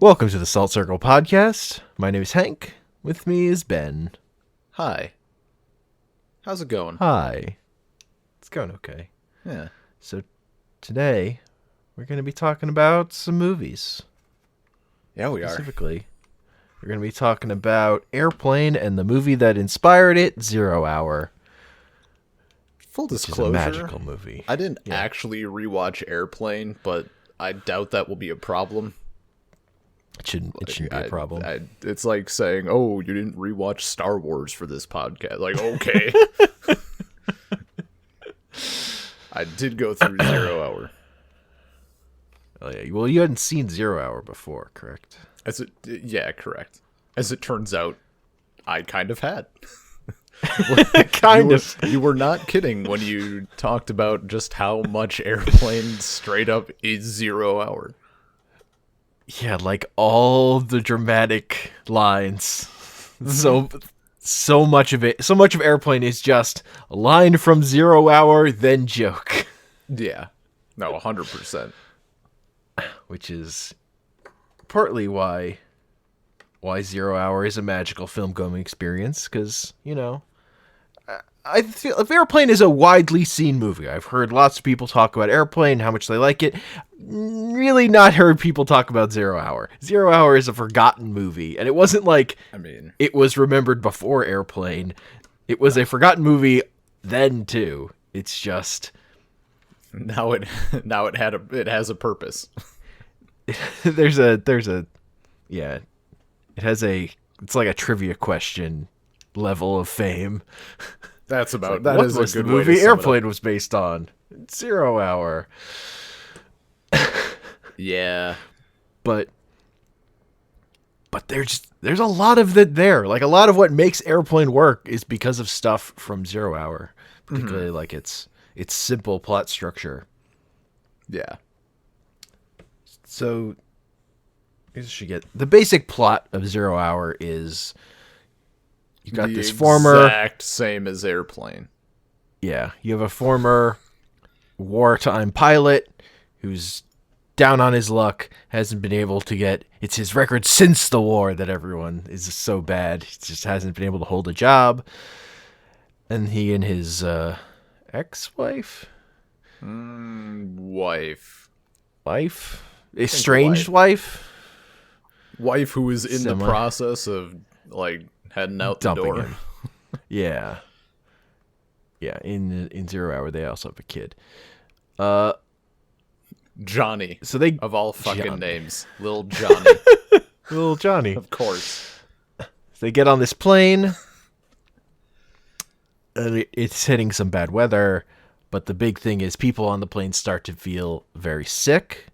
Welcome to the Salt Circle Podcast. My name is Hank. With me is Ben. Hi. How's it going? Hi. It's going okay. Yeah. So today we're going to be talking about some movies. Yeah, we are. Specifically, we're going to be talking about Airplane and the movie that inspired it, 0 Hour. Full Which disclosure, is a magical movie. I didn't actually rewatch Airplane, but I doubt that will be a problem. It shouldn't be a problem. It's like saying, oh, you didn't rewatch Star Wars for this podcast. Like, okay. I did go through 0 Hour. Oh, yeah. Well, you hadn't seen 0 Hour before, correct? Yeah, correct. As it turns out, I kind of had. You were not kidding when you talked about just how much Airplane straight up is 0 Hour. Yeah, like all the dramatic lines. So much of it, so much of Airplane is just a line from 0 Hour, then joke. Yeah. No, 100%. Which is partly why 0 Hour is a magical film-going experience, because, you know, I feel Airplane is a widely seen movie. I've heard lots of people talk about Airplane, how much they like it. Really not heard people talk about 0 Hour. 0 Hour is a forgotten movie, and it wasn't like it was remembered before Airplane. It was a forgotten movie then too. It's just now it has a purpose. It's like a trivia question level of fame. That's about like, that is a good the movie way to Airplane was based on. 0 Hour. Yeah. But there's a lot of that there. Like, a lot of what makes Airplane work is because of stuff from 0 Hour, particularly like its simple plot structure. Yeah. So the basic plot of 0 Hour is you got this former exact same as Airplane. Yeah, you have a former wartime pilot who's down on his luck, hasn't been able to get... It's his record since the war that everyone is so bad. He just hasn't been able to hold a job. And he and his ex-wife? Wife? Estranged wife? Wife who is in the process of, like, heading out the door. Him. Yeah. Yeah, in 0 Hour, they also have a kid. Johnny. So they of all fucking Johnny. Names. Little Johnny. Little Johnny. Of course. So they get on this plane. It's hitting some bad weather, but the big thing is people on the plane start to feel very sick.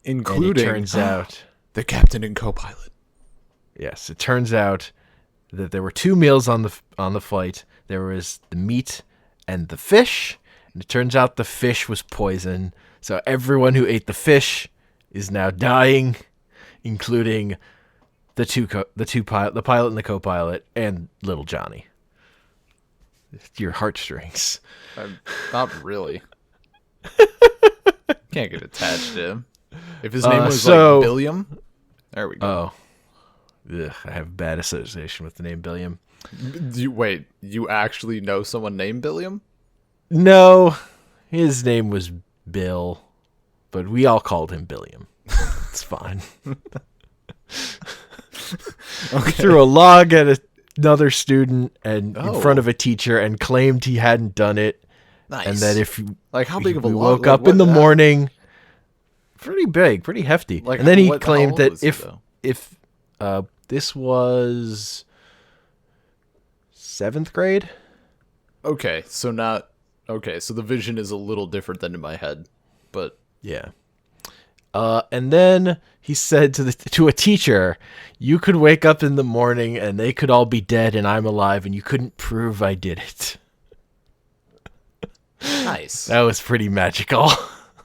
Including, it turns out, the captain and co-pilot. Yes, it turns out that there were two meals on the flight. There was the meat and the fish, and it turns out the fish was poison. So everyone who ate the fish is now dying, including the pilot and the co-pilot, and little Johnny. Your heartstrings. Not really. Can't get attached to him. If his name was like Billiam, there we go. Oh, ugh, I have bad association with the name Billiam. You actually know someone named Billiam? No, his name was Bill, but we all called him Billiam. It's fine. Okay. He threw a log at another student and in front of a teacher and claimed he hadn't done it. Nice. And that if how big of a we log? woke up in the morning, pretty big, pretty hefty. Like, and then he how claimed old that was he, if this was 7th grade. Okay, so the vision is a little different than in my head, but yeah. And then he said to a teacher, "You could wake up in the morning and they could all be dead and I'm alive and you couldn't prove I did it." Nice. That was pretty magical.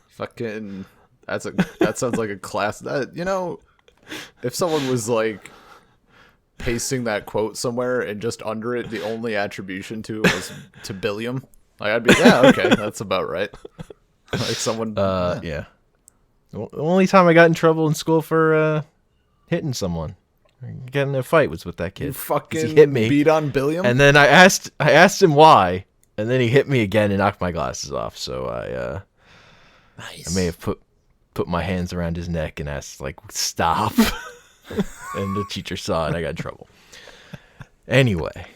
Fucking, that sounds like a class. That, you know, if someone was like pasting that quote somewhere and just under it, the only attribution to it was to Billiam, like, I'd be, yeah, okay, that's about right. Like someone, yeah. The only time I got in trouble in school for hitting someone. Getting in a fight was with that kid. You 'Cause fucking he hit me, beat on Billiam? and then I asked him why, and then he hit me again and knocked my glasses off. So I may have put my hands around his neck and asked like stop, and the teacher saw it. I got in trouble. Anyway,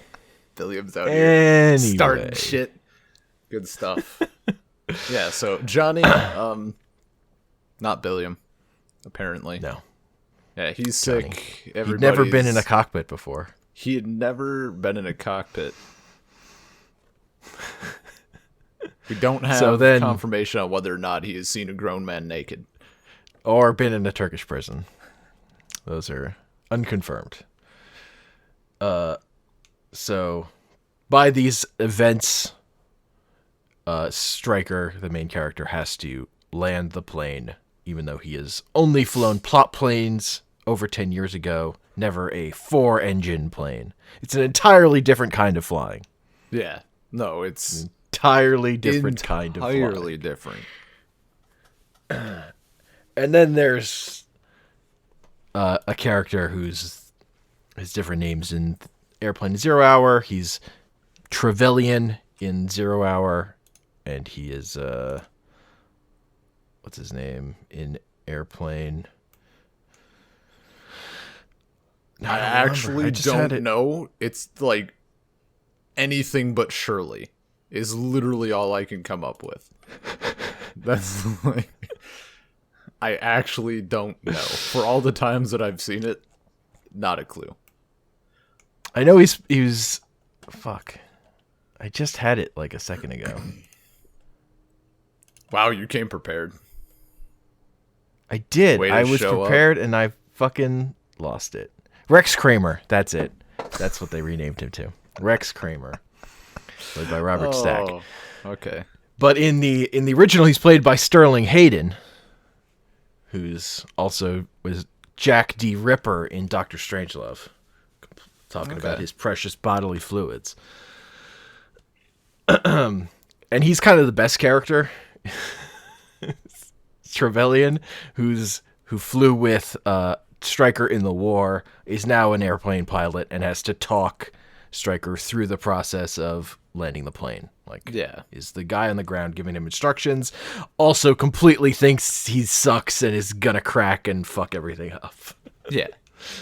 Billiam's out here starting anyway. shit. Good stuff. Yeah, so Johnny, not Billiam, apparently. No, Yeah, he's Johnny. sick. he'd never been in a cockpit before. He had never been in a cockpit. We don't have confirmation on whether or not he has seen a grown man naked. Or been in a Turkish prison. Those are unconfirmed. So by these events, Stryker, the main character, has to land the plane, even though he has only flown plot planes over 10 years ago, never a 4-engine plane. It's an entirely different kind of flying. Yeah. No, it's Entirely different kind of flying. entirely different. And then there's a character who's has different names in Airplane Zero Hour. He's Trevelyan in Zero Hour, and he is what's his name in Airplane? I actually don't know. It's like anything but Shirley is literally all I can come up with. That's like, I actually don't know. For all the times that I've seen it, not a clue. I know he was. Fuck. I just had it like a second ago. Wow, you came prepared. I did. Way to I was show prepared and I fucking lost it. Rex Kramer. That's it. That's what they renamed him to. Rex Kramer. Played by Robert Stack. Okay. But in the original, he's played by Sterling Hayden, who's also was Jack D. Ripper in Doctor Strangelove, talking about his precious bodily fluids. And he's kind of the best character. Trevelyan, who flew with Stryker in the war, is now an airplane pilot and has to talk Stryker through the process of landing the plane. Like, is the guy on the ground giving him instructions, also completely thinks he sucks and is gonna crack and fuck everything up. Yeah.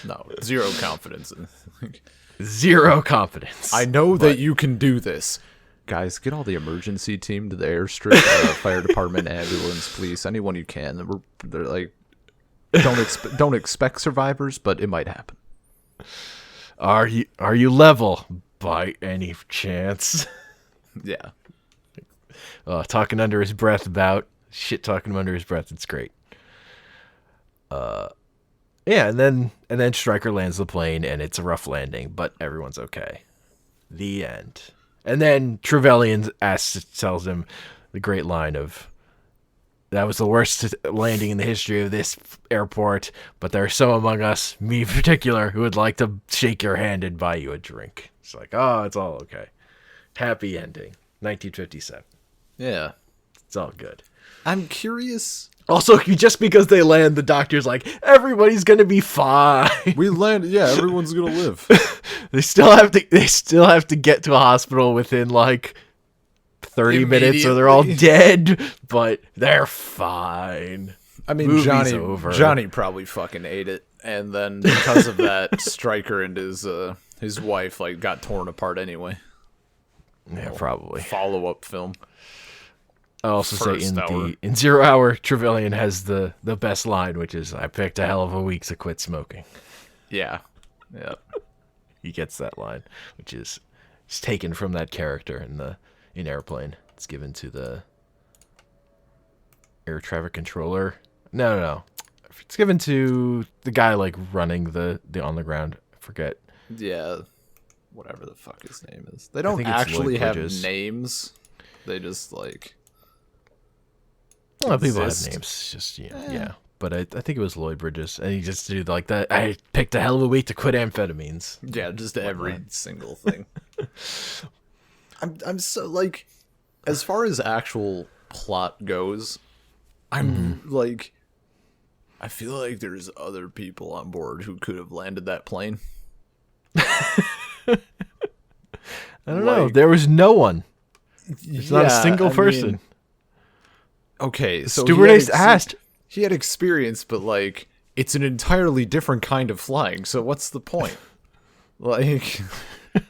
No, zero confidence. Zero confidence. I know that you can do this. Guys, get all the emergency team to the airstrip, fire department, ambulance, police, anyone you can. They're like, don't expect survivors, but it might happen. Are you level by any chance? Yeah. Talking under his breath about shit, talking him under his breath. It's great. Yeah, and then Stryker lands the plane, and it's a rough landing, but everyone's okay. The end. And then Trevelyan tells him the great line of, "That was the worst landing in the history of this airport, but there are some among us, me in particular, who would like to shake your hand and buy you a drink." It's like, oh, it's all okay. Happy ending. 1957. Yeah. It's all good. I'm curious. Also, just because they land, the doctor's like, everybody's gonna be fine. We landed. Yeah, everyone's gonna live. They still have to get to a hospital within like 30 minutes or they're all dead, but they're fine. I mean, Movie's over. Johnny probably fucking ate it, and then because of that, Stryker and his wife like got torn apart anyway. Yeah, probably. Follow-up film. I also say in 0 Hour, Trevelyan has the best line, which is, "I picked a hell of a week to quit smoking." Yeah. Yeah. He gets that line, which is taken from that character in Airplane. It's given to the air traffic controller. No. It's given to the guy like running the on the ground. I forget. Yeah. Whatever the fuck his name is. They don't actually have names. They just like. Well, people have names. It's just yeah. But I think it was Lloyd Bridges, and he just did like that. I picked a hell of a week to quit amphetamines. Yeah, just every single thing. I'm so like, as far as actual plot goes, I'm like, I feel like there's other people on board who could have landed that plane. I don't know. There was no one. There's not a single person. Mean, okay, so stewardess asked. He had experience, but like it's an entirely different kind of flying. So what's the point? Like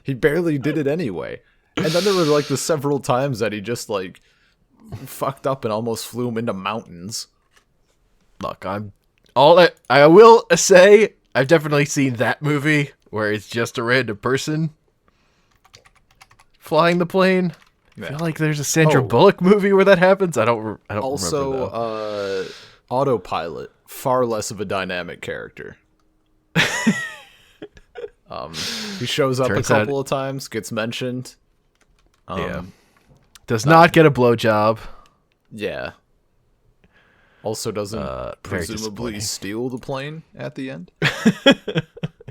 he barely did it anyway. And then there were like the several times that he just like fucked up and almost flew him into mountains. Look, I will say I've definitely seen that movie where it's just a random person flying the plane. I feel like there's a Sandra Bullock movie where that happens. I don't remember. Also, Autopilot, far less of a dynamic character. He shows up a couple of times, gets mentioned. Does not get a blowjob. Yeah. Also doesn't presumably steal the plane at the end.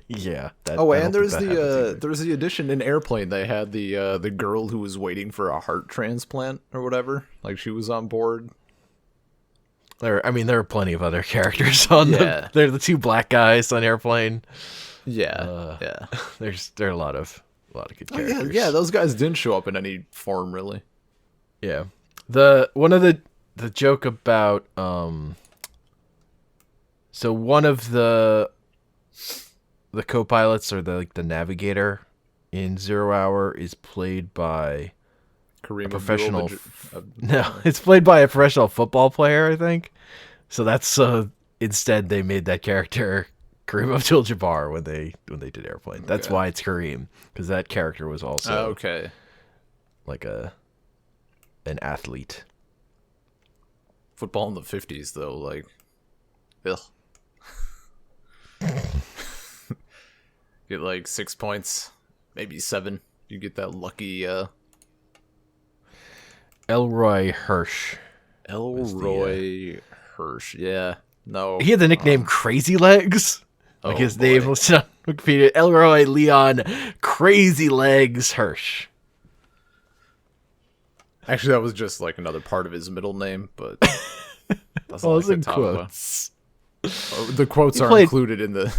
Yeah. And there's the addition in Airplane. They had the girl who was waiting for a heart transplant or whatever. Like she was on board. There are plenty of other characters on them. They're the two black guys on Airplane. Yeah. There are a lot of good characters. Yeah, those guys didn't show up in any form really. Yeah. One of the joke about so one of the co-pilots or the navigator in 0 Hour is played by Kareem a professional No, it's played by a professional football player, I think. So that's instead they made that character Kareem Abdul-Jabbar when they did Airplane. That's why it's Kareem, because that character was also like an athlete. Football in the 50s though, like ugh. Get like 6 points, maybe 7. You get that lucky Elroy Hirsch. Hirsch, yeah. No. He had the nickname Crazy Legs. Like his name was on Wikipedia. Elroy Leon Crazy Legs Hirsch. Actually, that was just like another part of his middle name, but that's all like quotes. The quotes are included in the.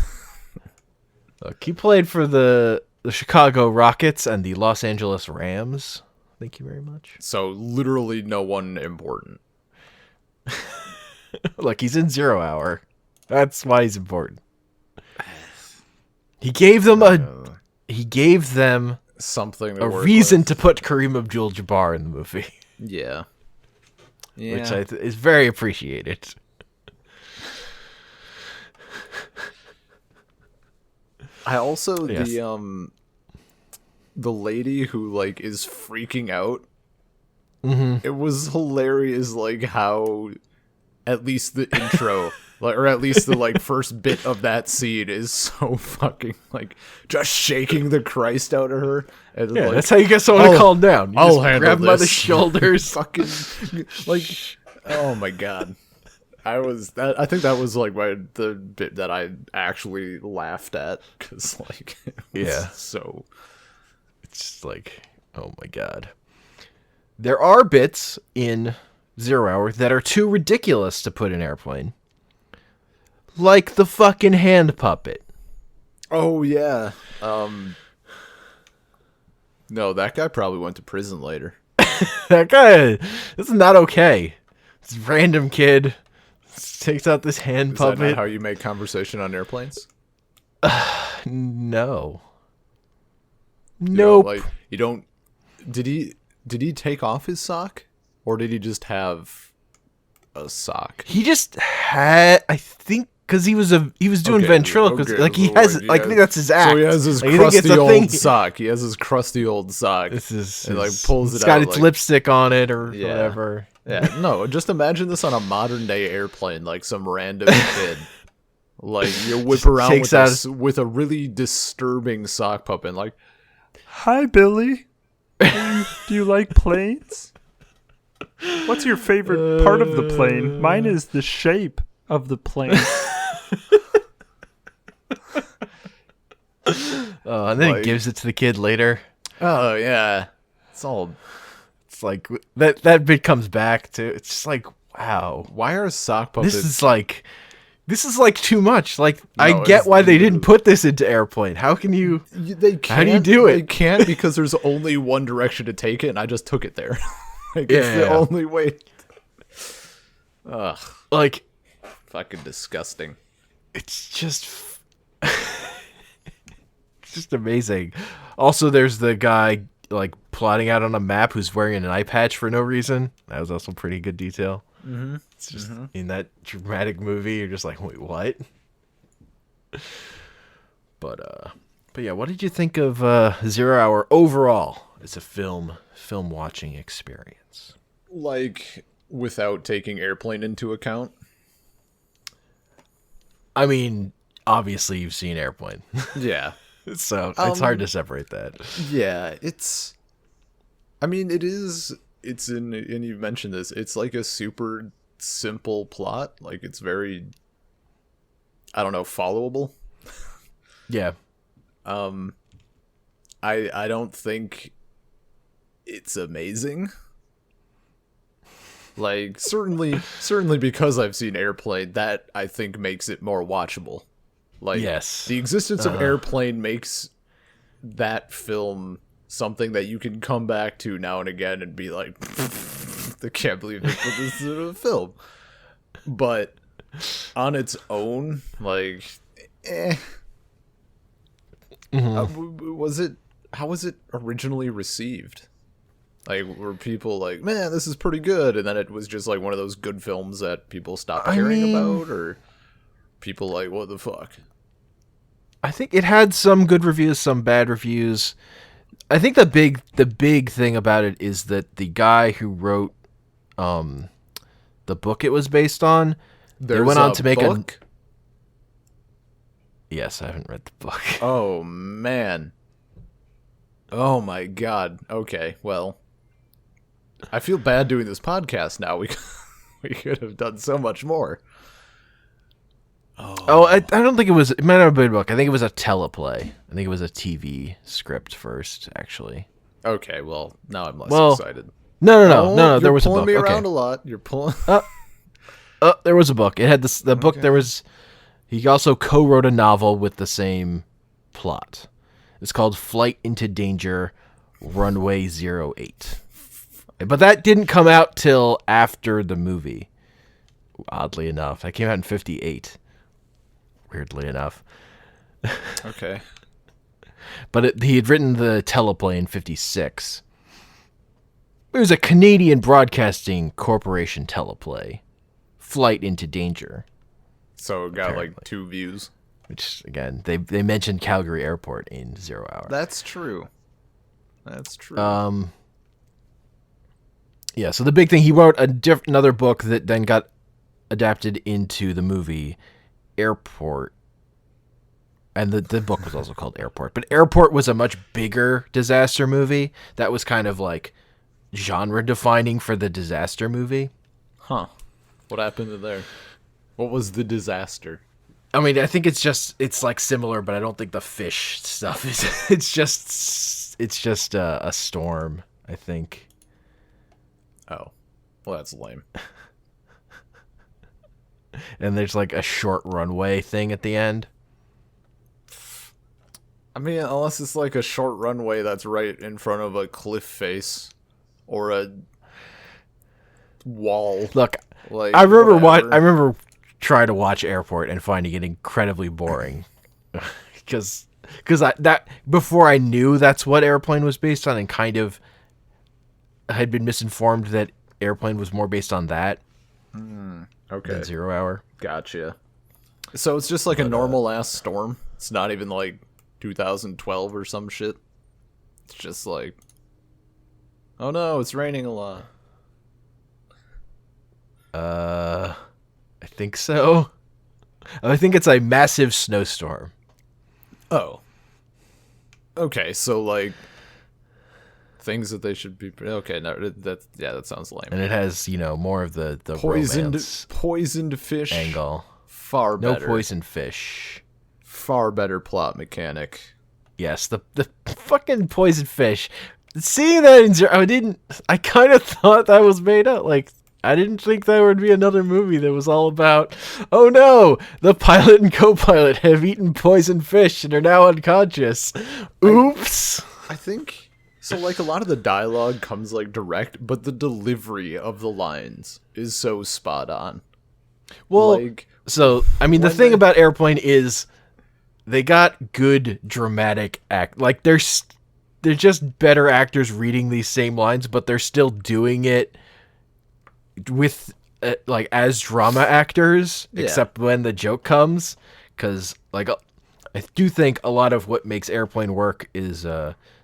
Look, he played for the Chicago Rockets and the Los Angeles Rams. Thank you very much. So literally no one important. Look, he's in 0 Hour. That's why he's important. He gave them something a reason to put Kareem Abdul-Jabbar in the movie. Yeah. Which is very appreciated. I also the lady who like is freaking out. Mm-hmm. It was hilarious, like how at least the intro, or at least the like first bit of that scene is so fucking like just shaking the Christ out of her. And yeah, that's how you get someone to calm down. You I'll handle grab this. by the shoulders, fucking like, oh my god. I think that was like the bit that I actually laughed at because like so it's just like, oh my god. There are bits in 0 Hour that are too ridiculous to put in Airplane, like the fucking hand puppet. Oh yeah. No, that guy probably went to prison later. That guy, this is not okay. This random kid takes out this hand puppet. Is that not how you make conversation on airplanes? No. Nope. Like you don't. Did he take off his sock, or did he just have a sock? He just had, I think, because he was doing ventriloquism. Like he has, I think that's his act. So he has his crusty old sock. He has his crusty old sock. This is and like pulls it out. It's got its lipstick on it or whatever. Yeah, no, just imagine this on a modern day airplane, like some random kid. Like you whip around with a really disturbing sock puppet, like, "Hi, Billy. Do you like planes? What's your favorite part of the plane? Mine is the shape of the plane." And then he gives it to the kid later. Oh yeah, it's like that bit comes back to. It's just like, wow. Why are sock puppets? This is like This is like too much. Like, No, I get it's- why they didn't put this into Airplane. How can you? They can't. How do you do it? They can't because there's only one direction to take it, and I just took it there. Like, it's the Yeah. only way. Ugh, Like, fucking disgusting. it's just it's just amazing. Also, there's the guy like plotting out on a map who's wearing an eye patch for no reason. That was also pretty good detail. Mm-hmm. It's just in that dramatic movie, you're just like, wait, what? But yeah, what did you think of 0 Hour overall as a film watching experience? Like, without taking Airplane into account. I mean, obviously you've seen Airplane, Yeah. so it's hard to separate that. Yeah, I mean, it is. It's and you mentioned this. It's like a super simple plot. Like, it's very, I don't know, followable. Yeah. I don't think it's amazing. Like, certainly because I've seen Airplane, that I think makes it more watchable. Like, Yes. the existence of Airplane makes that film something that you can come back to now and again and be like, I can't believe they put this in a film. But on its own, like, how was it originally received? Like, were people like, man, this is pretty good, and then it was just like one of those good films that people stopped caring about, or people like, what the fuck? I think it had some good reviews, some bad reviews. I think the big thing about it is that the guy who wrote the book it was based on, they went on to make book? Yes, I haven't read the book. Oh man. Oh my god. Okay, well, I feel bad doing this podcast now. We could have done so much more. Oh, I don't think it was. It might not have been a book. I think it was a teleplay. I think it was a TV script first, actually. Okay, well, now I'm less Well, excited. No. You're There was a pulling book. me Okay. around a lot. You're pulling. There was a book. It had the book. There was. He also co-wrote a novel with the same plot. It's called Flight into Danger, Runway 08. But that didn't come out till after the movie. Oddly enough, that came out in '58. Weirdly enough. Okay. But he had written the teleplay in '56. It was a Canadian Broadcasting Corporation teleplay, Flight into Danger, So it got Apparently. like 2 views. which, again, they mentioned Calgary Airport in 0 Hour. That's true. That's true. Yeah, so the big thing, he wrote another book that then got adapted into the movie Airport. And the book was also called Airport. But Airport was a much bigger disaster movie. That was kind of like genre defining for the disaster movie. Huh. What happened to there? What was the disaster? I mean, I think it's like similar, but I don't think the fish stuff is. It's just a storm, I think. Oh. Well, that's lame. And there's like a short runway thing at the end. I mean, unless it's like a short runway that's right in front of a cliff face or a wall. Look, Like, I remember whatever. I remember trying to watch Airport and finding it incredibly boring, because that before I knew that's what Airplane was based on, and kind of had been misinformed that Airplane was more based on that Okay. than 0 Hour. Gotcha. So it's just like a normal ass storm. It's not even like 2012 or some shit. It's just like, oh no, it's raining a lot. I think so. I think it's a massive snowstorm. Oh. Okay, so like things that they should be okay. No, that sounds lame. And it has, more of the romance Poisoned fish angle. Far No better. poison fish. Far better plot mechanic. Yes, the fucking poison fish. Seeing that in 0, I kind of thought that was made up. Like, I didn't think there would be another movie that was all about, oh no, the pilot and co-pilot have eaten poison fish and are now unconscious. Oops. I think so. Like a lot of the dialogue comes like direct, but the delivery of the lines is so spot on. Well, like, so I mean, the thing about Airplane is they got good dramatic act. Like they're just better actors reading these same lines, but they're still doing it with like as drama actors, except when the joke comes. Because like I do think a lot of what makes Airplane work is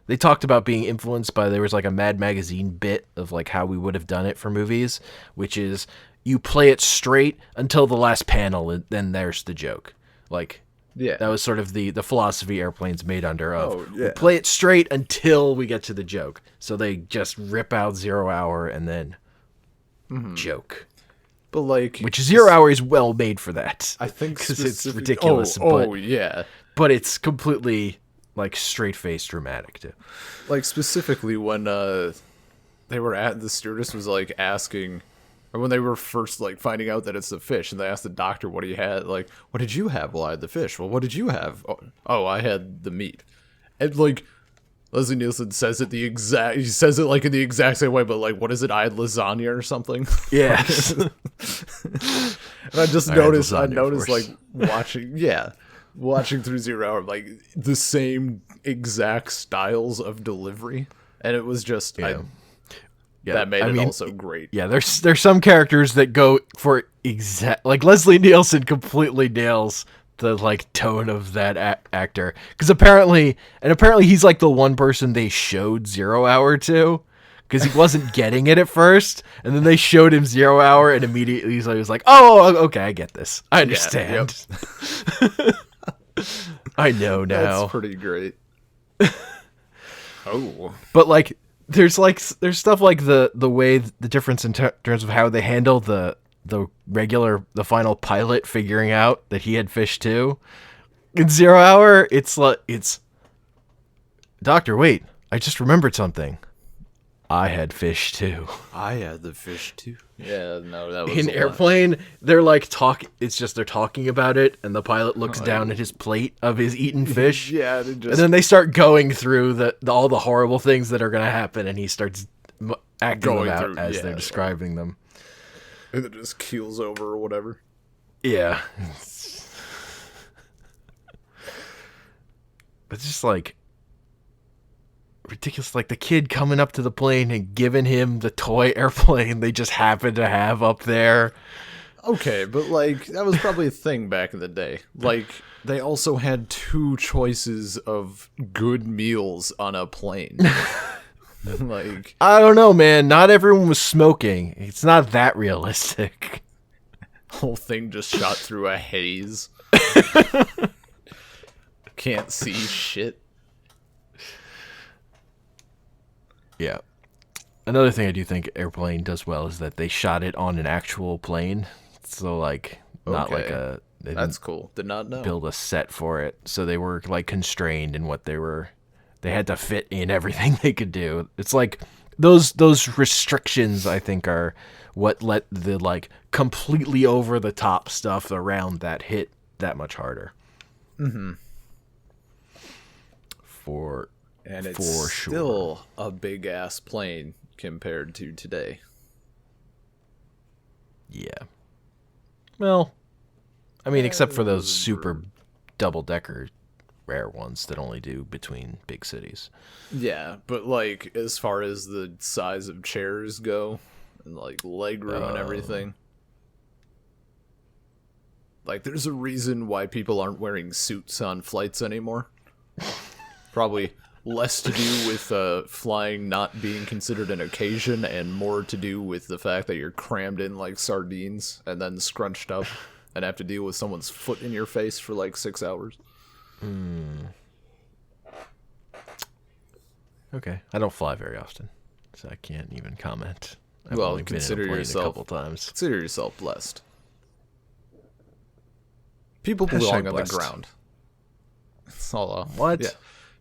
they talked about being influenced by, there was like a Mad Magazine bit of like how we would have done it for movies, which is you play it straight until the last panel and then there's the joke. Like that was sort of the philosophy Airplane's made under of. We play it straight until we get to the joke. So they just rip out 0 Hour and then joke. But like, which 0 Hour is well made for that. I think because it's ridiculous. But it's completely like straight faced dramatic too. Like specifically when they were at, the stewardess was like asking, or when they were first like finding out that it's the fish, and they asked the doctor what he had. Like, what did you have? Well, I had the fish. Well, what did you have? Oh, I had the meat. And like Leslie Nielsen says it he says it like in the exact same way, but like, what is it? I had lasagna or something. Yes. And I just noticed like watching through 0 Hour, like the same exact styles of delivery, and it was just that made it also great. Yeah, there's some characters that go for exact, like Leslie Nielsen completely nails the like tone of that actor, because apparently he's like the one person they showed 0 Hour to, because he wasn't getting it at first, and then they showed him 0 Hour, and immediately he was like, oh, okay, I get this, I understand. I know now. That's pretty great. But like there's stuff like the way the difference in terms of how they handle the final pilot figuring out that he had fish too. In 0 Hour, it's Doctor, wait, I just remembered something. I had fish too. I had the fish too. Yeah, no, that was in Airplane. They're like it's just they're talking about it, and the pilot looks down at his plate of his eaten fish. and then they start going through all the horrible things that are going to happen, and he starts acting them out as they're describing them. And it just keels over or whatever. Yeah. It's just like ridiculous, like the kid coming up to the plane and giving him the toy airplane they just happen to have up there. Okay, but like that was probably a thing back in the day. Like they also had 2 choices of good meals on a plane. Like, I don't know, man. Not everyone was smoking. It's not that realistic. Whole thing just shot through a haze. Can't see shit. Yeah. Another thing I do think Airplane does well is that they shot it on an actual plane. So like not like that's cool. Did not know. Build a set for it. So they were like constrained in what they had to fit in everything they could do. It's like those restrictions, I think, are what let the like completely over the top stuff around that hit that much harder. And it's still a big ass plane compared to today. Yeah. Well, I mean, except for those super double-decker rare ones that only do between big cities. Yeah, but like as far as the size of chairs go and like leg room and everything, like there's a reason why people aren't wearing suits on flights anymore. Probably less to do with flying not being considered an occasion and more to do with the fact that you're crammed in like sardines and then scrunched up and have to deal with someone's foot in your face for like 6 hours. Okay, I don't fly very often, so I can't even comment. I've Well, only consider been in a plane yourself a couple times. Consider yourself blessed. People Hashtag belong on blessed. the ground. That's all. What? Yeah.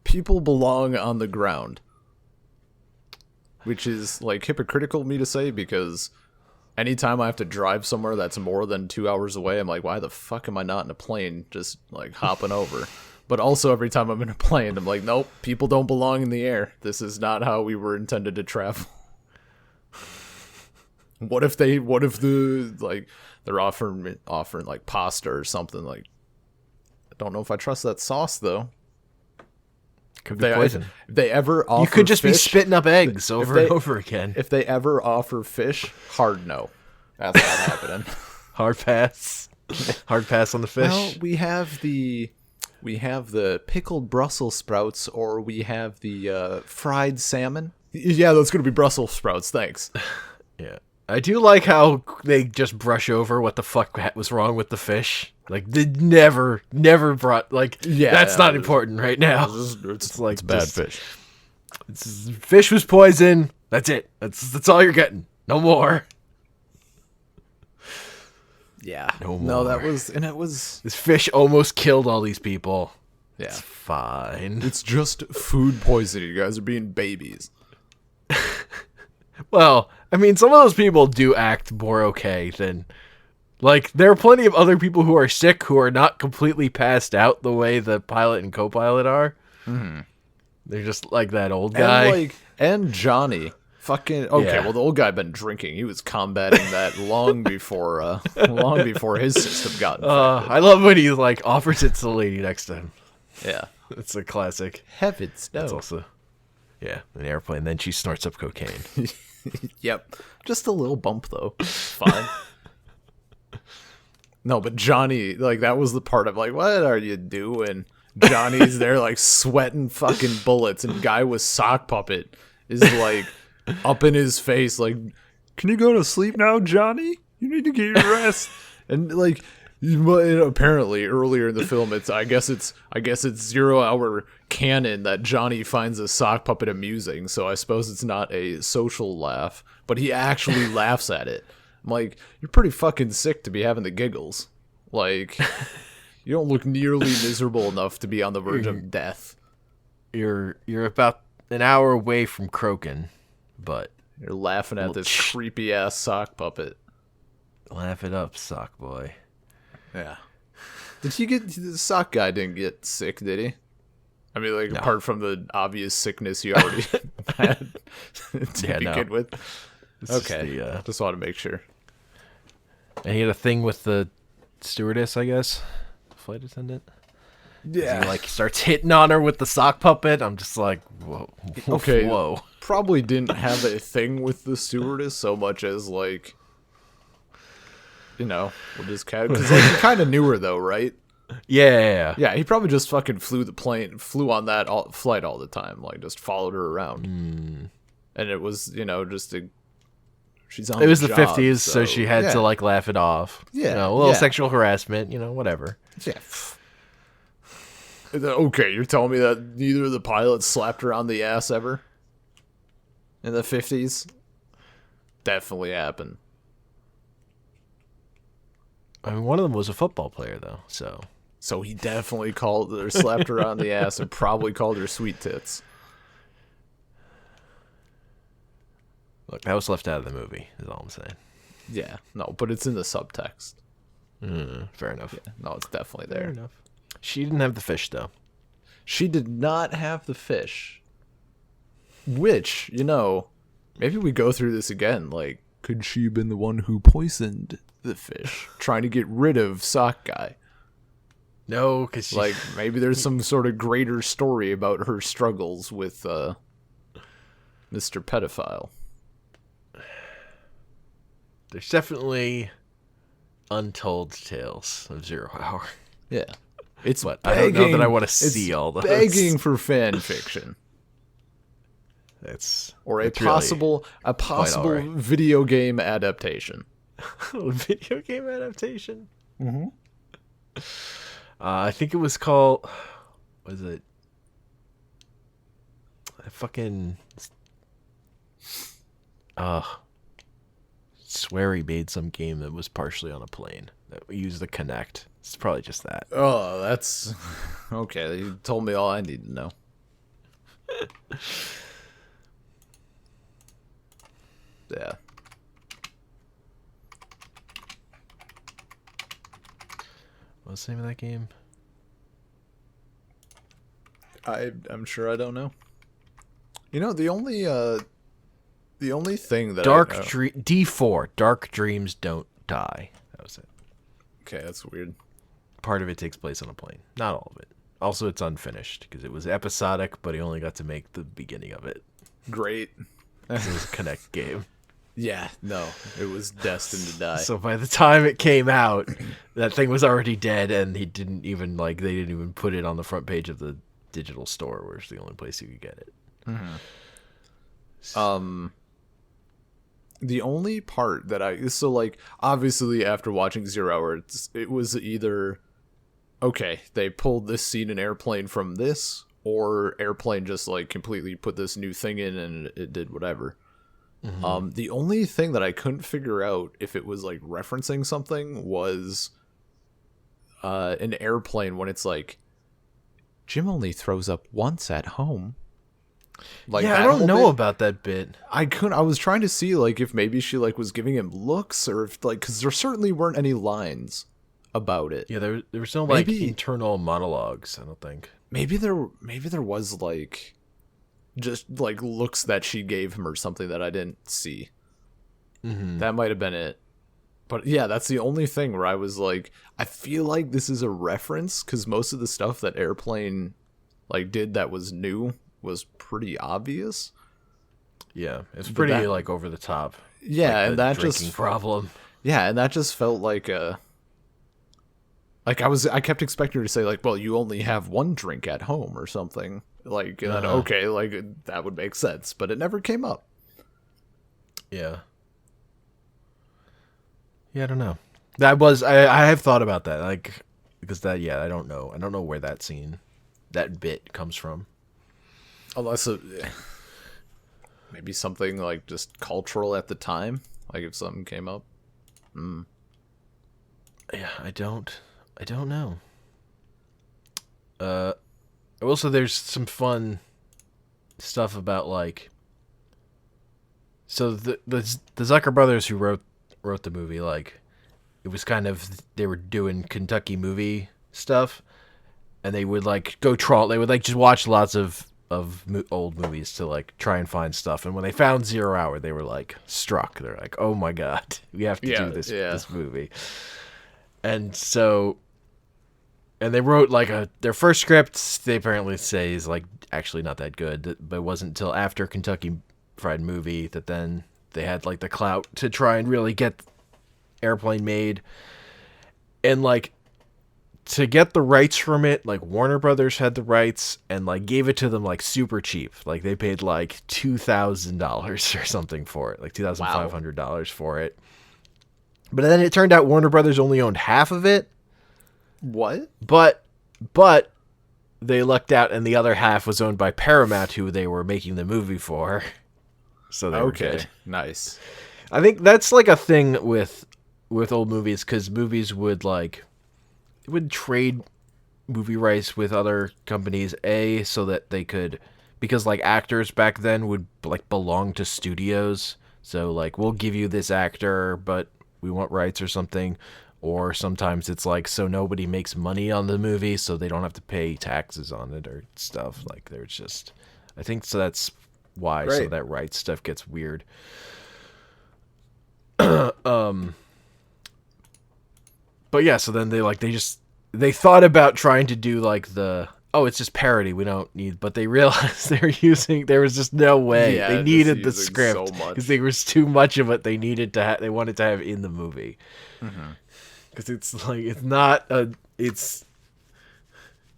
People belong on the ground, which is like hypocritical of me to say because anytime I have to drive somewhere that's more than 2 hours away, I'm like, why the fuck am I not in a plane just like hopping over? But also every time I'm in a plane, I'm like, nope, people don't belong in the air. This is not how we were intended to travel. What if they're offering like pasta or something? Like, I don't know if I trust that sauce though. Could be poison. If they ever offer You could just be fish, spitting up eggs over and over again. If they ever offer fish, hard no. That's not happening. Hard pass. Hard pass on the fish. Well, we have the pickled Brussels sprouts, or we have the fried salmon. Yeah, that's gonna be Brussels sprouts. Thanks. Yeah. I do like how they just brush over what the fuck was wrong with the fish. Like, they never brought, like, that's not important right now. It's like bad just, fish. Fish was poison. That's it. That's all you're getting. No more. Yeah. No No, more. it was. This fish almost killed all these people. Yeah. It's fine. It's just food poisoning. You guys are being babies. Well, I mean, some of those people do act more okay than... Like, there are plenty of other people who are sick who are not completely passed out the way the pilot and co-pilot are. Mm-hmm. They're just like that old guy. And Johnny. Fucking... Okay, Yeah. well, the old guy had been drinking. He was combating that long before his system got infected. I love when he, like, offers it to the lady next to him. Yeah. It's a classic. Heavens, no. It's also... Yeah, an airplane. Then she snorts up cocaine. Yep. Just a little bump, though. Fine. No, but Johnny, like, that was the part of, like, what are you doing? Johnny's there, like, sweating fucking bullets, and guy with sock puppet is, like, up in his face, like, Can you go to sleep now, Johnny? You need to get your rest. and, like, apparently earlier in the film, I guess it's 0 hour canon that Johnny finds a sock puppet amusing, so I suppose it's not a social laugh, but he actually laughs at it. I'm like, you're pretty fucking sick to be having the giggles. Like, you don't look nearly miserable enough to be on the verge of death. You're about an hour away from croaking, but... You're laughing at this creepy ass sock puppet. Laugh it up, sock boy. Yeah. The sock guy didn't get sick, did he? I mean, like, apart from the obvious sickness he already had to begin with. Okay. Just want to make sure. And he had a thing with the stewardess, I guess. Flight attendant. Yeah. He, like, starts hitting on her with the sock puppet. I'm just like, whoa. Okay. Whoa. Probably didn't have a thing with the stewardess so much as, like, you know, with his cat. Because, like, he kind of knew her, though, right? Yeah. Yeah, he probably just fucking flew on that flight all the time. Like, just followed her around. And it was, you know, just a... She's on It was the the job, 50s, so she had to, like, laugh it off. Yeah, You know, a little yeah. sexual harassment, you know, whatever. Yeah. Okay, you're telling me that neither of the pilots slapped her on the ass ever? In the 50s? Definitely happened. I mean, one of them was a football player, though, so... So he definitely slapped her on the ass and probably called her sweet tits. Look, that was left out of the movie, is all I'm saying. Yeah, no, but it's in the subtext. Fair enough. Yeah, no, it's definitely there. Fair enough. She didn't have the fish, though. She did not have the fish. Which, you know, maybe we go through this again. Like, could she have been the one who poisoned the fish, trying to get rid of Sock Guy? No, because Like, maybe there's some sort of greater story about her struggles with Mr. Pedophile. There's definitely untold tales of 0 Hour. Yeah. It's But I don't know that I want to see all those. Begging for fan fiction. Or a possible alright. video game adaptation. Video game adaptation? Mm-hmm. I think it was called... Was it... I fucking... swear he made some game that was partially on a plane that we used the Kinect. It's probably just that. Oh, that's... Okay, you told me all I need to know. Yeah. What's the name of that game? I'm sure I don't know. You know, the only thing that D4. Dark Dreams Don't Die. That was it. Okay, that's weird. Part of it takes place on a plane. Not all of it. Also, it's unfinished because it was episodic, but he only got to make the beginning of it. Great. It was a Connect game. Yeah, no, it was destined to die. So by the time it came out, that thing was already dead, and he didn't even they didn't even put it on the front page of the digital store, where it's the only place you could get it. The only part that obviously after watching 0 Hour, it was either, okay, they pulled this scene in Airplane from this, or Airplane just like completely put this new thing in and it did whatever. The only thing that I couldn't figure out if it was like referencing something was an Airplane when it's like, Jim only throws up once at home. Like, yeah, I don't know about that bit. I was trying to see like if maybe she like was giving him looks, or if like, because there certainly weren't any lines about it. Yeah, there was no like internal monologues, I don't think. Maybe there was like just like looks that she gave him or something that I didn't see. That might have been it. But yeah, that's the only thing where I was like, I feel like this is a reference, because most of the stuff that Airplane like did that was new was pretty obvious. Yeah, it's pretty like over the top. Yeah, like and that just problem. Yeah, and that just felt like a. Like I kept expecting her to say like, well, you only have one drink at home or something. Like, okay, like that would make sense, but it never came up. Yeah. Yeah, I don't know. I have thought about that, like, because I don't know where that bit comes from. Unless maybe something like just cultural at the time, like if something came up. Yeah, I don't know. Also, there's some fun stuff about like. So the Zucker brothers who wrote the movie, like, it was kind of, they were doing Kentucky movie stuff, and they would like go trawl. They would like just watch lots of old movies to like try and find stuff. And when they found 0 Hour, they were like struck. They're like, oh my god, we have to do this movie. And so. And they wrote like their first script, they apparently say is like actually not that good, but it wasn't until after Kentucky Fried Movie that then they had like the clout to try and really get Airplane made. And like to get the rights from it, like Warner Brothers had the rights and like gave it to them like super cheap. Like they paid like $2,000 or something for it, like $2,500 for it. But then it turned out Warner Brothers only owned half of it. What? But they lucked out, and the other half was owned by Paramount, who they were making the movie for. So they were good. Nice. I think that's like a thing with old movies, because movies would trade movie rights with other companies, so that they could, because like actors back then would like belong to studios. So like, we'll give you this actor, but we want rights or something. Or sometimes it's like, so nobody makes money on the movie, so they don't have to pay taxes on it or stuff. Like, there's just, I think so. That's why some of that rights stuff gets weird. But yeah, so then they thought about trying to do like it's just parody. We don't need, but they realized there was just no way. Yeah, they needed the script because there was too much of it. They needed to they wanted to have in the movie. Because it's like,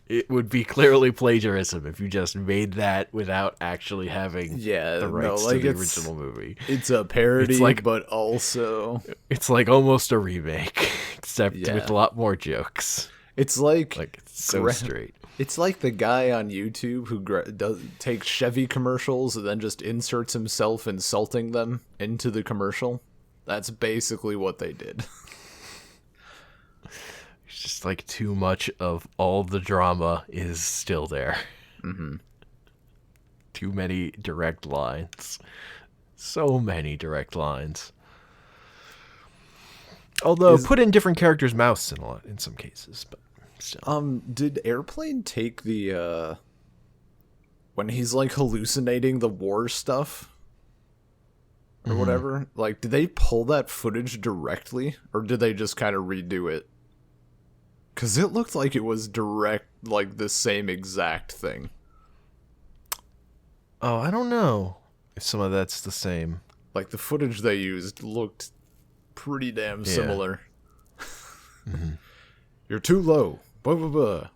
it would be clearly plagiarism if you just made that without actually having the rights to the original movie. It's a parody, it's like, but also... It's like almost a remake, except with a lot more jokes. It's like it's so straight. It's like the guy on YouTube who takes Chevy commercials and then just inserts himself insulting them into the commercial. That's basically what they did. Just like too much of all the drama is still there. Too many direct lines. So many direct lines. Although put in different characters' mouths in some cases, but still. Did Airplane take the when he's like hallucinating the war stuff or whatever? Like, did they pull that footage directly, or did they just kind of redo it? Because it looked like it was direct, like the same exact thing. Oh, I don't know if some of that's the same. Like, the footage they used looked pretty damn similar. You're too low. Blah, blah, blah.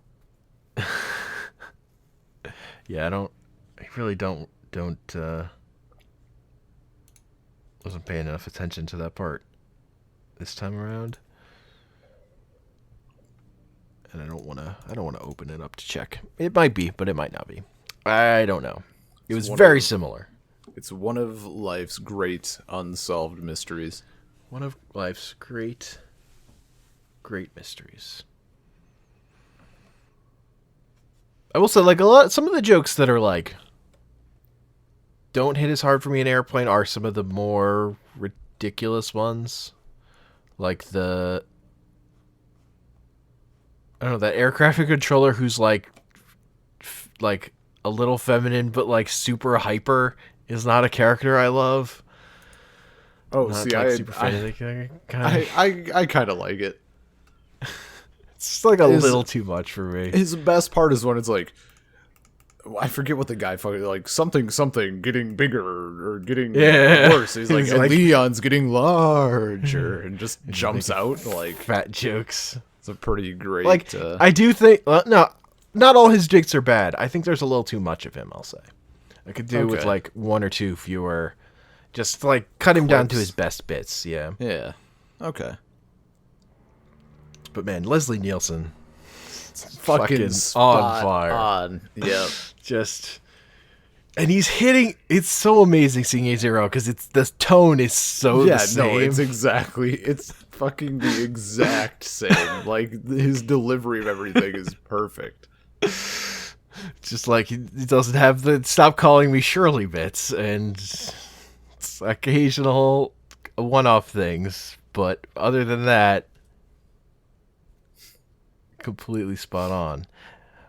Yeah, I really don't, wasn't paying enough attention to that part this time around. And I don't want to open it up to check. It might be, but it might not be. I don't know. It was very similar. It's one of life's great unsolved mysteries. One of life's great mysteries. I will say, like, some of the jokes that are like don't hit as hard for me in Airplane are some of the more ridiculous ones. Like I don't know, that air traffic controller who's like a little feminine but like super hyper is not a character I love. Oh, Not see, like I super fantasy. I kind of like it. It's like a little too much for me. His best part is when it's like, I forget what the guy fucking, like, something getting bigger or getting worse. He's like, and Leon's getting larger, and just jumps out like fat jokes. It's a pretty great. Like, I do think no, not all his jokes are bad. I think there's a little too much of him. I'll say I could do with like one or two fewer. Just like cut him down to his best bits. Yeah. Yeah. Okay. But man, Leslie Nielsen, fucking on fire. On. Yep. Just, and he's hitting. It's so amazing seeing A0 because the tone is so the same. No, it's fucking the exact same. Like, his delivery of everything is perfect. Just like he doesn't have the "stop calling me Shirley" bits, and it's occasional one-off things, but other than that, completely spot on.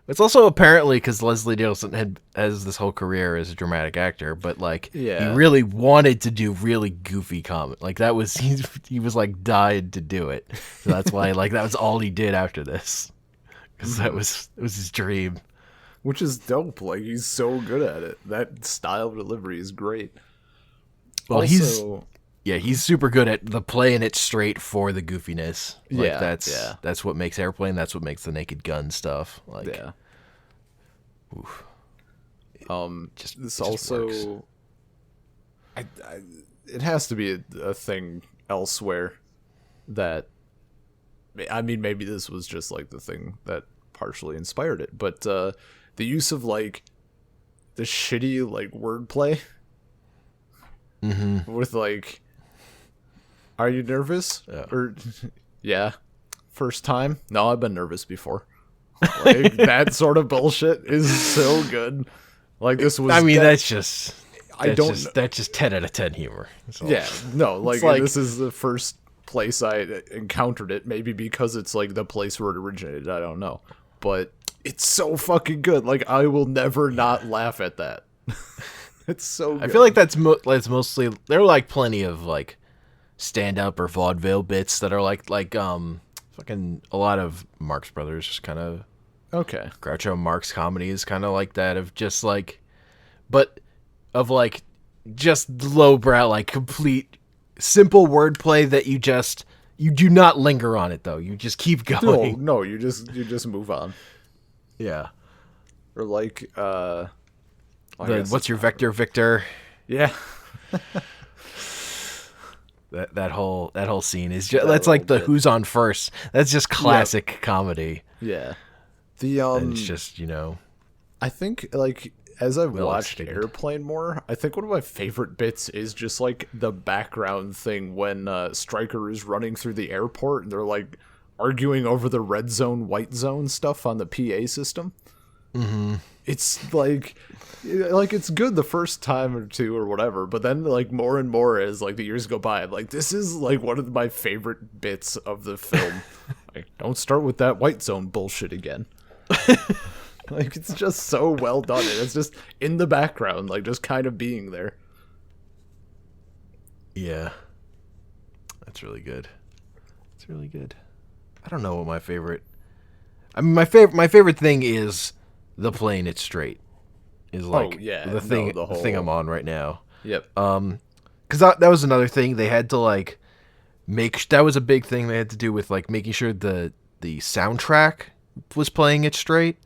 It's also apparently because Leslie Nielsen has this whole career as a dramatic actor, but like he really wanted to do really goofy comedy. Like that was he was like dying to do it. So that's why like that was all he did after this, because it was his dream. Which is dope. Like, he's so good at it. That style of delivery is great. Well, he's super good at the playing it straight for the goofiness. Like, that's what makes Airplane. That's what makes the Naked Gun stuff. Like, oof. This also, it has to be a thing elsewhere that, I mean, maybe this was just like the thing that partially inspired it, but the use of like the shitty like wordplay with like, are you nervous? Or yeah, first time? No, I've been nervous before. Like, that sort of bullshit is so good. Like, this was. I mean, that's just 10 out of 10 humor. Yeah, no, like this is the first place I encountered it. Maybe because it's like the place where it originated. I don't know, but it's so fucking good. Like, I will never not laugh at that. It's so good. I feel like that's mostly, there are like plenty of like stand-up or vaudeville bits that are like fucking a lot of Marx Brothers just kind of Groucho Marx comedy is kind of like that, of just like, but of like just lowbrow, like complete simple wordplay that you do not linger on it though. You just keep going. No, you just move on. Yeah. Or like what's your vector, Victor? Yeah. That whole scene is just, that's like the who's on first. That's just classic comedy. Yeah. And it's just, you know, I think like as I've watched Airplane more, I think one of my favorite bits is just like the background thing when Stryker is running through the airport and they're like arguing over the red zone, white zone stuff on the PA system. It's like it's good the first time or two or whatever, but then like more and more as like the years go by, I'm like, this is like one of my favorite bits of the film. Like, don't start with that white zone bullshit again. Like, it's just so well done, and it's just in the background, like just kind of being there. Yeah. That's really good. It's really good. I don't know what my favorite. I mean, my favorite thing is the playing it straight. Is like the thing the thing I'm on right now. Yep. Because that was another thing they had to like make. That was a big thing they had to do with like making sure the soundtrack was playing it straight.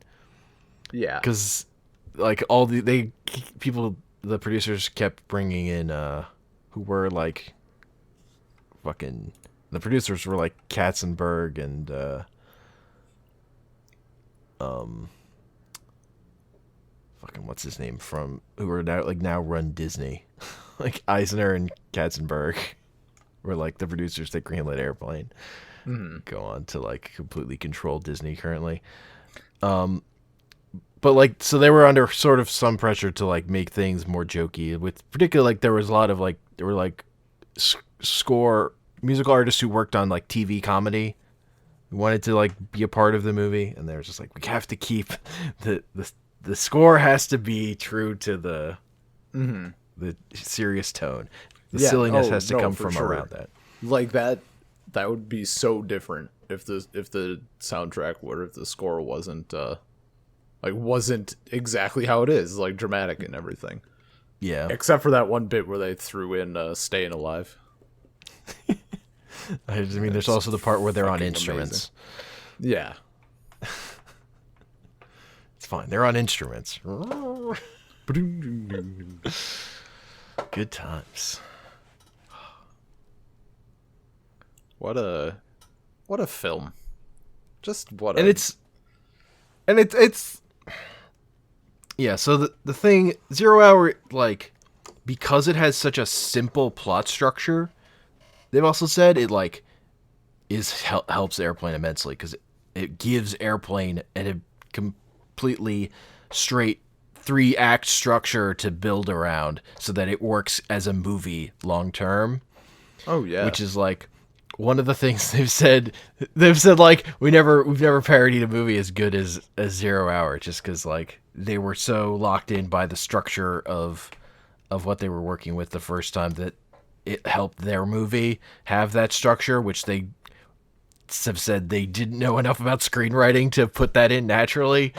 Yeah. Because like the producers kept bringing in who were like fucking. The producers were like Katzenberg and fucking what's his name from who are now run Disney. Like Eisner and Katzenberg were like the producers that greenlit Airplane. Go on to like completely control Disney currently. But like so they were under sort of some pressure to like make things more jokey. With particularly like there was a lot of like there were like score musical artists who worked on like TV comedy who wanted to like be a part of the movie, and they were just like, we have to keep the score has to be true to the serious tone. The silliness has to come from around that. Like that would be so different if the soundtrack or if the score wasn't exactly how it is, like dramatic and everything. Yeah. Except for that one bit where they threw in Staying Alive. I mean, there's also the part where they're on instruments. Amazing. Yeah. It's fine. They're on instruments. Good times. What a film. Just what and it's yeah, so the thing 0 Hour, like, because it has such a simple plot structure, they've also said it like helps Airplane immensely because it gives Airplane a completely straight 3-act structure to build around so that it works as a movie long term. Oh yeah. Which is like one of the things they've said like we've never parodied a movie as good as 0 Hour, just because like they were so locked in by the structure of what they were working with the first time that it helped their movie have that structure, which they have said they didn't know enough about screenwriting to put that in naturally.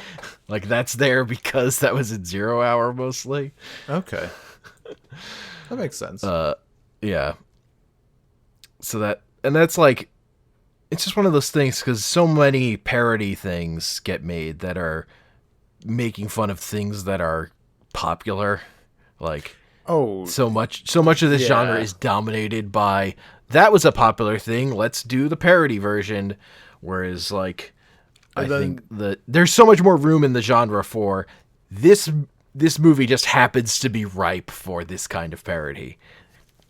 Like that's there because that was in 0 Hour mostly. Okay. That makes sense. Yeah. So that's like, it's just one of those things because so many parody things get made that are making fun of things that are popular. Like, so much of this genre is dominated by that was a popular thing. Let's do the parody version. Whereas, like, I think there's so much more room in the genre for this movie just happens to be ripe for this kind of parody.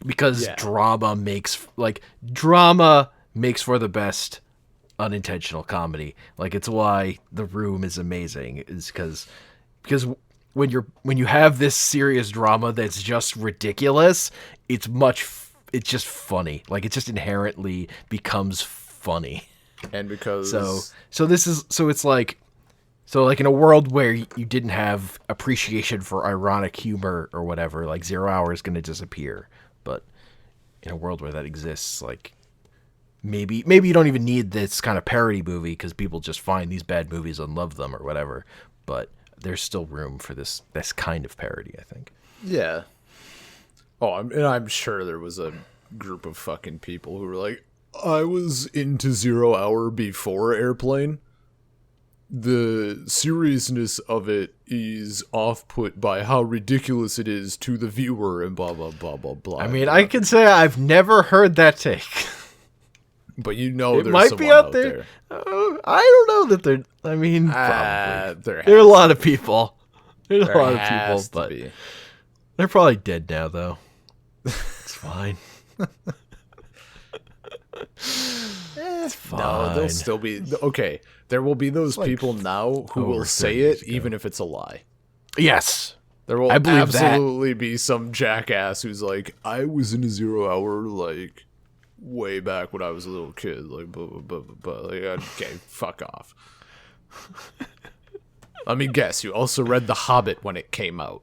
Because drama makes for the best unintentional comedy. Like it's why The Room is amazing. Is because when you have this serious drama that's just ridiculous, it's just funny. Like it just inherently becomes funny. And because it's like in a world where you didn't have appreciation for ironic humor or whatever, like 0 Hour is going to disappear. But in a world where that exists, like maybe you don't even need this kind of parody movie because people just find these bad movies and love them or whatever. But there's still room for this kind of parody, I think. Yeah. Oh, I'm sure there was a group of fucking people who were like, I was into 0 Hour before Airplane. The seriousness of it is off-put by how ridiculous it is to the viewer and blah, blah, blah, blah, blah. I mean, I can say I've never heard that take. But you know it might be out there. I don't know that they're... I mean, probably. There are a lot of people. There's a lot of people, but... They're probably dead now, though. It's fine. No, they'll fine. still be okay. There will be those people now who will over say 30 years it ago. even if it's a lie. Yes. There will I believe that. absolutely be some jackass who's like, I was in a 0 hour like way back when I was a little kid. Like, blah, blah, blah, blah, blah. Like, okay, fuck off. Let me guess. You also read The Hobbit when it came out.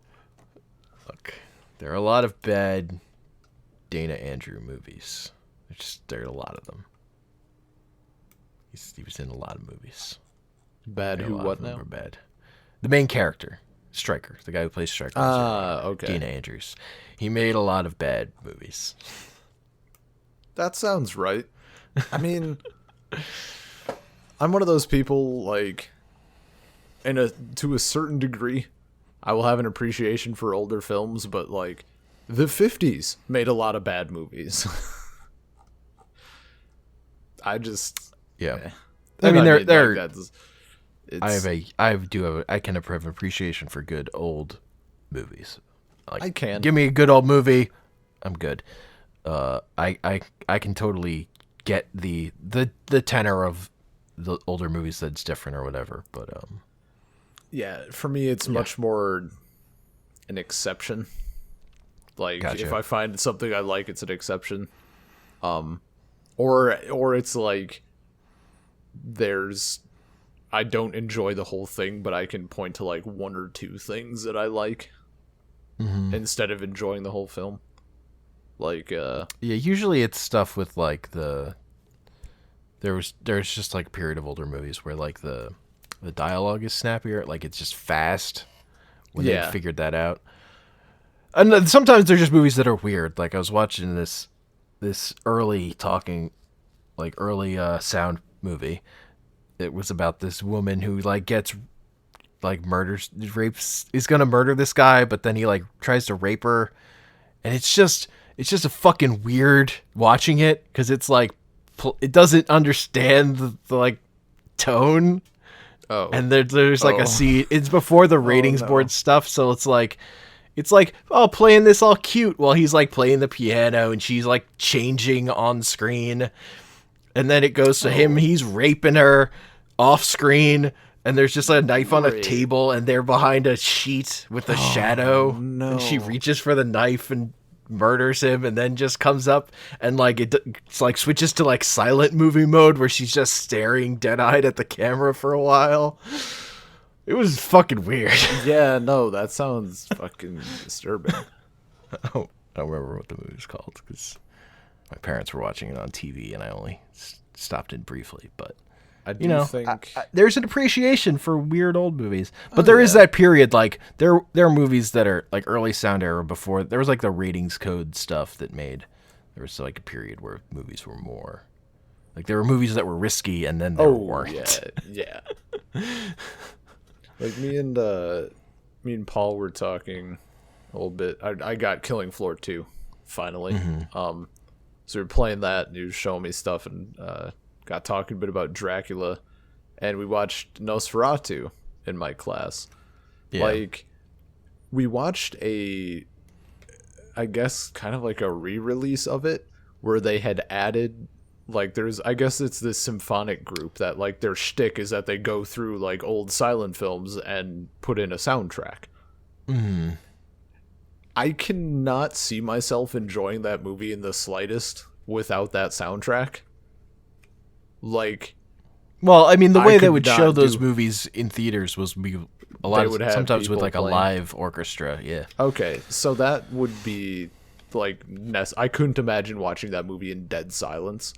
Look, there are a lot of bad Dana Andrew movies. There are a lot of them. He was in a lot of movies. Bad And who? a lot What of them now? were bad. The main character, Stryker, the guy who plays Stryker. Okay. Dana Andrews. He made a lot of bad movies. That sounds right. I mean, I'm one of those people, like, to a certain degree, I will have an appreciation for older films, but, like, the 50s made a lot of bad movies. I just... Yeah. I mean, like, they're that's- I kind of have an appreciation for good old movies. Like, I can. Give me a good old movie, I'm good. I can totally get the tenor of the older movies that's different or whatever, but Yeah, for me, it's much more an exception. Like, Gotcha. if I find something I like, it's an exception. Or it's like I don't enjoy the whole thing, but I can point to like one or two things that I like instead of enjoying the whole film. Like, yeah, usually it's stuff with like there's just like a period of older movies where like the dialogue is snappier, like it's just fast when they figured that out. And then sometimes they're just movies that are weird. Like I was watching this early sound movie. It was about this woman who like gets like rapes, is gonna murder this guy, but then he like tries to rape her, and it's just a fucking weird watching it because it's like it doesn't understand the like tone. oh, And there's like a scene. It's before the ratings board stuff, so it's like playing this all cute while he's like playing the piano and she's like changing on screen, and then it goes to him. He's raping her off screen, and there's just a knife on a table, and they're behind a sheet with a shadow. And she reaches for the knife and murders him, and then just comes up and like it's like switches to like silent movie mode where she's just staring dead-eyed at the camera for a while. It was fucking weird. yeah, no, that sounds fucking disturbing. I don't remember what the movie was called because my parents were watching it on TV, and I only stopped in briefly. But I do think there's an appreciation for weird old movies, but there is that period. Like there are movies that are like early sound era before there was like the ratings code stuff that made. There was like a period where movies were more like there were movies that were risky, and then there weren't. yeah. Like me and Paul were talking a little bit. I got Killing Floor 2 finally. So we were playing that, and he was showing me stuff, and got talking a bit about Dracula, and we watched Nosferatu in my class. Yeah. Like, we watched I guess kind of like a re-release of it where they had added like I guess it's this symphonic group that like their shtick is that they go through like old silent films and put in a soundtrack. I cannot see myself enjoying that movie in the slightest without that soundtrack. Like, well, I mean, the way they could would not show those do- movies in theaters was a lot They of would have sometimes with people like a playing. live orchestra. Yeah. okay, so that would be like I couldn't imagine watching that movie in dead silence.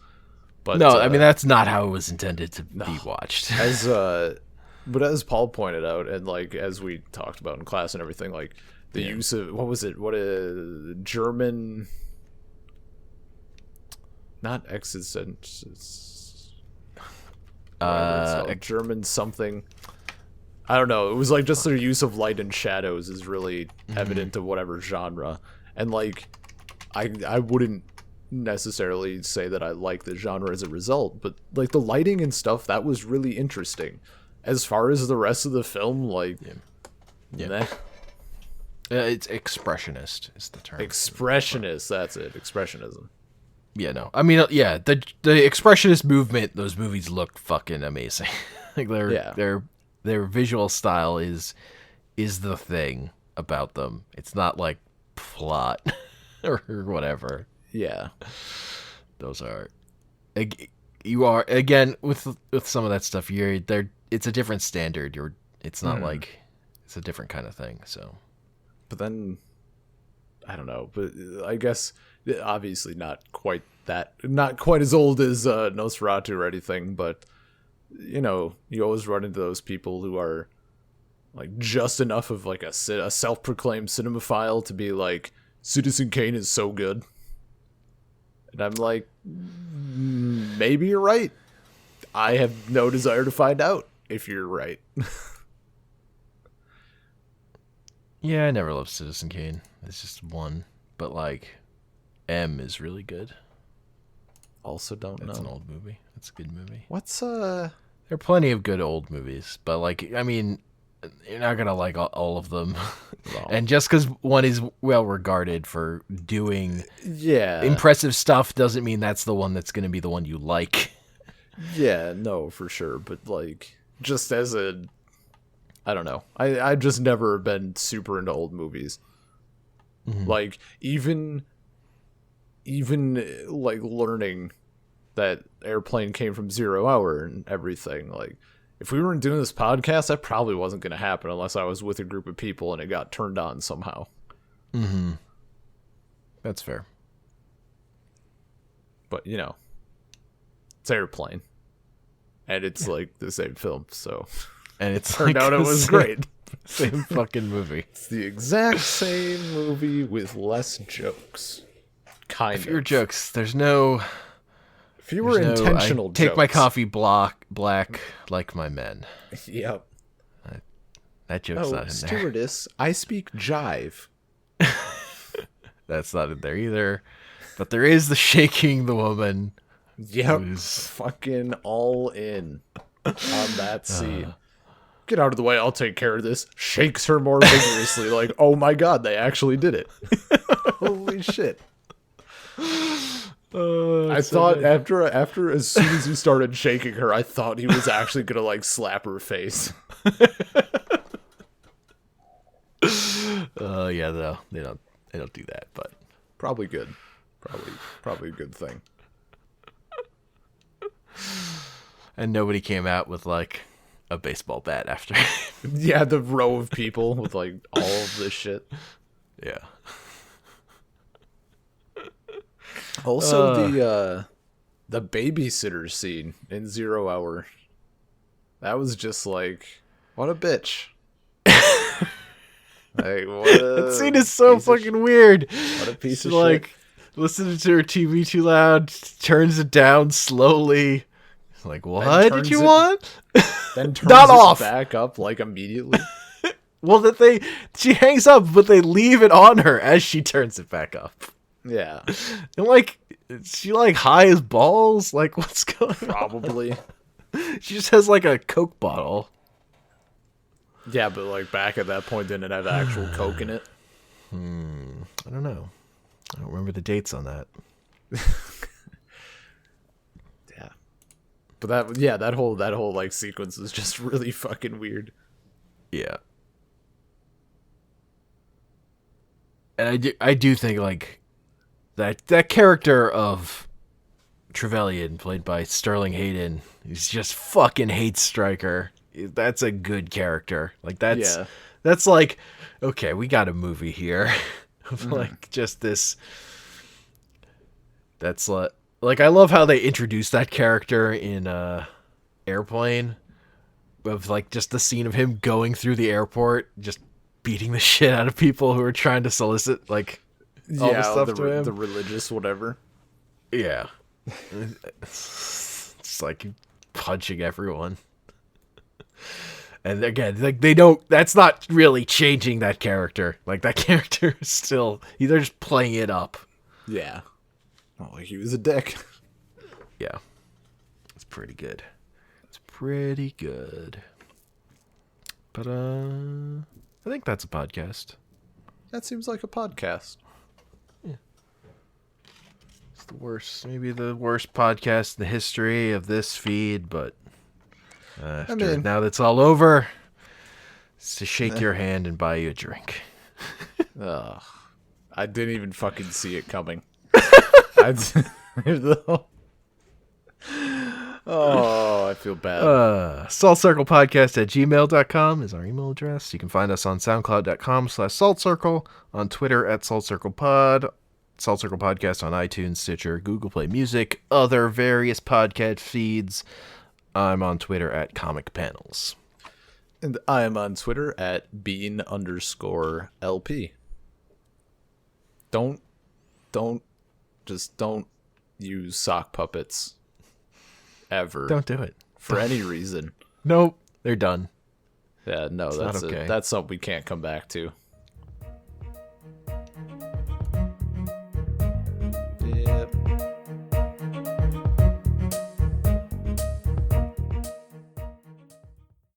But No, I mean that's not how it was intended to be watched. but as Paul pointed out, and like as we talked about in class and everything, like the use of what a German, not existence, German something. I don't know. It was like just their use of light and shadows is really evident to whatever genre, and like I wouldn't necessarily say that I like the genre as a result, but like the lighting and stuff, that was really interesting. As far as the rest of the film, like meh. It's expressionist is the term. Expressionist, that's it, expressionism. Yeah, no. I mean, yeah, the expressionist movement, those movies look fucking amazing. Like their visual style is the thing about them. It's not like plot or whatever. Yeah. Those are you are again with some of that stuff. You're there. It's a different standard. It's not like it's a different kind of thing. So, but then I don't know. But I guess obviously not quite as old as Nosferatu or anything. But you know, you always run into those people who are like just enough of like a self-proclaimed cinemaphile to be like, Citizen Kane is so good. And I'm like, maybe you're right. I have no desire to find out if you're right. Yeah, I never loved Citizen Kane. It's just one. But like, M is really good. Also don't know. It's an old movie. It's a good movie. What's There are plenty of good old movies, but like, I mean, you're not gonna like all of them. No. And just because one is well regarded for doing Yeah. impressive stuff doesn't mean that's the one that's gonna be the one you like. Yeah, no, for sure. But like, just as I don't know. I just never been super into old movies. Mm-hmm. Like even like learning that Airplane came from Zero Hour and everything. Like if we weren't doing this podcast, that probably wasn't going to happen unless I was with a group of people and it got turned on somehow. Mm-hmm. That's fair. But you know, it's Airplane, and it's like the same film, so. And it Turned out it was great. Same fucking movie. It's the exact same movie with less jokes. Fewer jokes. There's no. Fewer intentional jokes. Take my coffee black like my men. Yep. That joke's not in there. Stewardess, I speak jive. That's not in there either. But there is the shaking the woman. Yep. Fucking all in on that scene. Get out of the way, I'll take care of this. Shakes her more vigorously, like, oh my god, they actually did it. Holy shit. I thought after as soon as he started shaking her, I thought he was actually gonna like slap her face. Yeah, no, they don't do that, but Probably good. Probably a good thing. And nobody came out with like a baseball bat after. Yeah, the row of people with like all of this shit. Yeah. Also the babysitter scene in 0 Hour. That was just like, what a bitch. Like, what That scene is so fucking weird. What a piece She's of like shit. listening to her TV too loud, turns it down slowly. Like, what did you want? Then turns Not it off. back up like immediately. Well, she hangs up, but they leave it on her as she turns it back up. Yeah, And like, is she like high as balls? Like, what's going on? probably. She just has like a Coke bottle. Yeah, but like back at that point, didn't it have actual Coke in it? I don't know. I don't remember the dates on that. Yeah, but that whole like sequence is just really fucking weird. Yeah. And I do think like that character of Trevelyan, played by Sterling Hayden, who's just fucking hates Stryker. That's a good character. Like that's like, okay, we got a movie here. Of like just this. That's like I love how they introduced that character in Airplane, of like just the scene of him going through the airport, just beating the shit out of people who are trying to solicit like all the stuff to him. The religious whatever. Yeah. It's like punching everyone. And again, like that's not really changing that character. Like that character is still, they're just playing it up. Yeah. Oh, like he was a dick. Yeah. It's pretty good. It's pretty good. But I think that's a podcast. That seems like a podcast. It's the maybe the worst podcast in the history of this feed, but now that's all over, it's to shake your hand and buy you a drink. I didn't even fucking see it coming. Oh, I feel bad. saltcirclepodcast@gmail.com is our email address. You can find us on soundcloud.com/saltcircle, on Twitter @saltcirclepod, Salt Circle Podcast on iTunes, Stitcher, Google Play Music, other various podcast feeds. I'm on Twitter @comicpanels. And I am on Twitter @bean_LP. Don't use sock puppets ever. Don't do it. For any reason. Nope. They're done. Yeah, no, It's that's not okay. That's something we can't come back to.